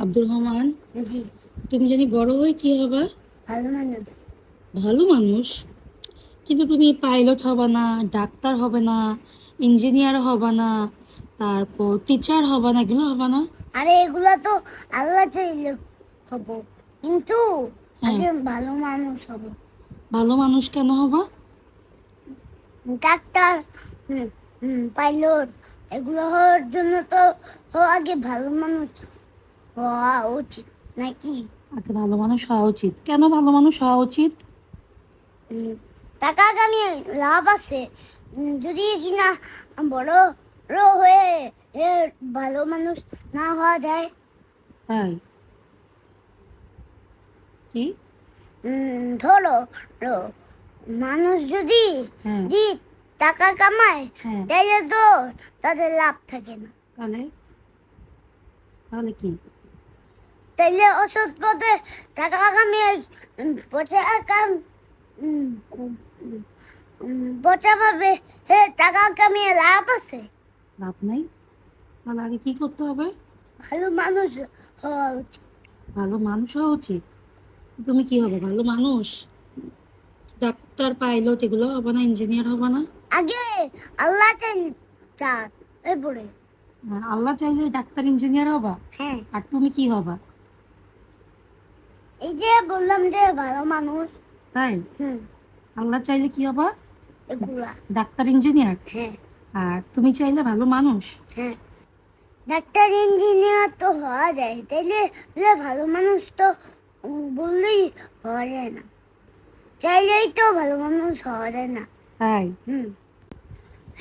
আব্দুর রহমান, জি। তুমি জানি বড় হয়ে কি হবে? ভালো মানুষ। ভালো মানুষ? কিন্তু তুমি পাইলট হবে না, ডাক্তার হবে না, ইঞ্জিনিয়ার হবে না, তারপর টিচার হবে না, এগুলো হবে না? আরে এগুলা তো আল্লাহ চাইলে হব, কিন্তু হ্যাঁ। আগে ভালো মানুষ হব। ভালো মানুষ কেন হবে? ডাক্তার, পাইলট, এগুলো হওয়ার জন্য তো আগে ভালো মানুষ হওয়া উচিত নাকি? আগে ভালো মানুষ হওয়া উচিত। কেন ভালো মানুষ হওয়া উচিত? টাকা কামিয়ে লাভ আছে। যদি কিনা বড় হয়ে এ ভালো মানুষ না হওয়া যায়। তাই? কি? ধরো মানুষ যদি হ্যাঁ। জি টাকা কামায়, হ্যাঁ। তাহলে তো তাদের লাভ থাকে না। তাহলে তাহলে কি? তাইলে অসৎ পথে টাকা কামিয়ে পচা কাম পচা ভাবে টাকা কামিয়ে লাভ আছে। লাভ নাই? তাহলে আগে কি করতে হবে? ভালো মানুষ হওয়া উচিত। ভালো মানুষ হওয়া উচিত? তুমি কি হবে, ভালো মানুষ? ডাক্তার, পাইলট এগুলো হবে না, ইঞ্জিনিয়ার হবে না? আগে আল্লাহ চাক, এরপরে আল্লাহ চাইলে ডাক্তার, ইঞ্জিনিয়ার হবা? হ্যাঁ। আর তুমি কি হবা? এই যে বললাম যে ভালো মানুষ। তাই? আল্লাহ চাইলে কি হবা? এগুলা। Doctor, engineer. হ্যাঁ। আর তুমি চাইলে ভালো মানুষ। হ্যাঁ, ডাক্তার ইঞ্জিনিয়ার তো হওয়া যায়, তাইলে ভালো মানুষ তো বললেই হওয়া যায় না, চাইলেই তো ভালো মানুষ হওয়া যায় না। তাই?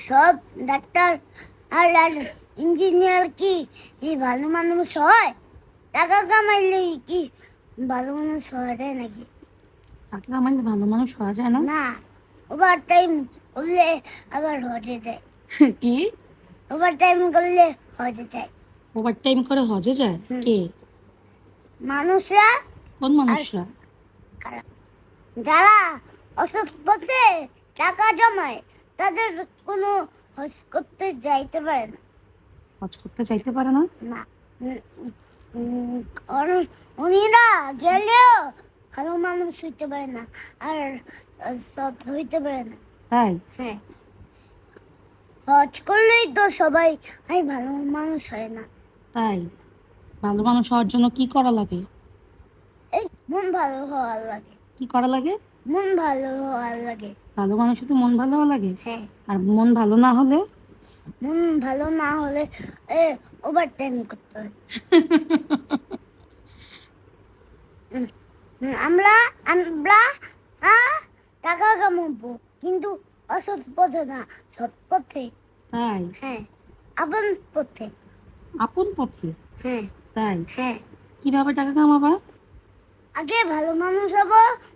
সব ডাক্তার আর ইঞ্জিনিয়ার কি ভালো মানুষ হয়? টাকা কামাইলে কি ভালো মানুষ হওয়া যায় নাকি? টাকা কামাইলে ভালো মানুষ হওয়া যায় না? না, ওভার টাইম করলে আবার হজে যায়। কি? ওভার টাইম করলে হজে যায়। ওভার টাইম করে হজে যায়? কে? মানুষরা। কোন মানুষরা? যারা অসৎ পথে টাকা জমায়, তাদের কোনো হজ করতে যাইতে পারে না। হজ করতে চাইতে পারে না? না, উনিরা গেলেও ভালো মানুষ হইতে পারে না, আর সৎ হইতে পারে না। তাই? হ্যাঁ, হজ করলেই তো সবাই ভালো মানুষ হয় না। তাই? ভালো মানুষ হওয়ার জন্য কি করা লাগে? এই মন ভালো হওয়ার লাগে। কি করা লাগে? মন ভালো হওয়ার লাগে। ভালো মানুষ শুধু মন ভালো হওয়া লাগে? হ্যাঁ। আর মন ভালো না হলে? মন ভালো না হলে ওভার টাইম করতে হয়। আমরা আমরা টাকা কামাবো, কিন্তু অসৎ পথে না, সৎ পথে। তাই? হ্যাঁ, আপন পথে। আপন পথে? হ্যাঁ। তাই? হ্যাঁ, কিভাবে টাকা কামাবা? আগে ভালো মানুষ হব,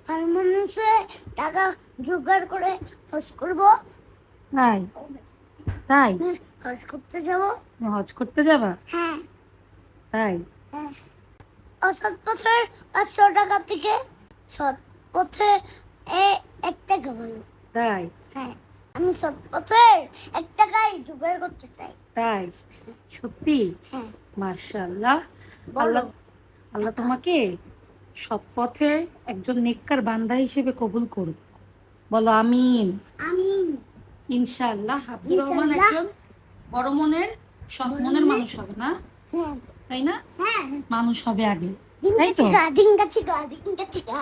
ভালো মানুষে টাকা জোগাড় করে হজ করব। তাই? তাই? হজ করতে যাব। তুমি হজ করতে যাবা? হ্যাঁ। তাই? হ্যাঁ, অসৎ পথের 500 টাকা থেকে সৎ পথে 1 টাকা ভালো। তাই? হ্যাঁ, আমি সৎ পথের 1 টাকাই জোগাড় করতে চাই। তাই? সত্যি? হ্যাঁ। মাশাআল্লাহ। বলো। আল্লাহ তোমাকে সৎ পথে একজন নেককার বান্দা হিসেবে কবুল করুক। বলো আমিন। আমিন। ইনশাআল্লাহ আব্দুর রহমান ইনশাআল্লাহ। একজন বড় মনের, সৎ মনের মানুষ হবে না? হ্যাঁ। তাই না? হ্যাঁ। মানুষ হবে আগে, ডিঙ্গা তাই তো? চিকা ডিঙ্গা চিকা ডিঙ্গা চিকা।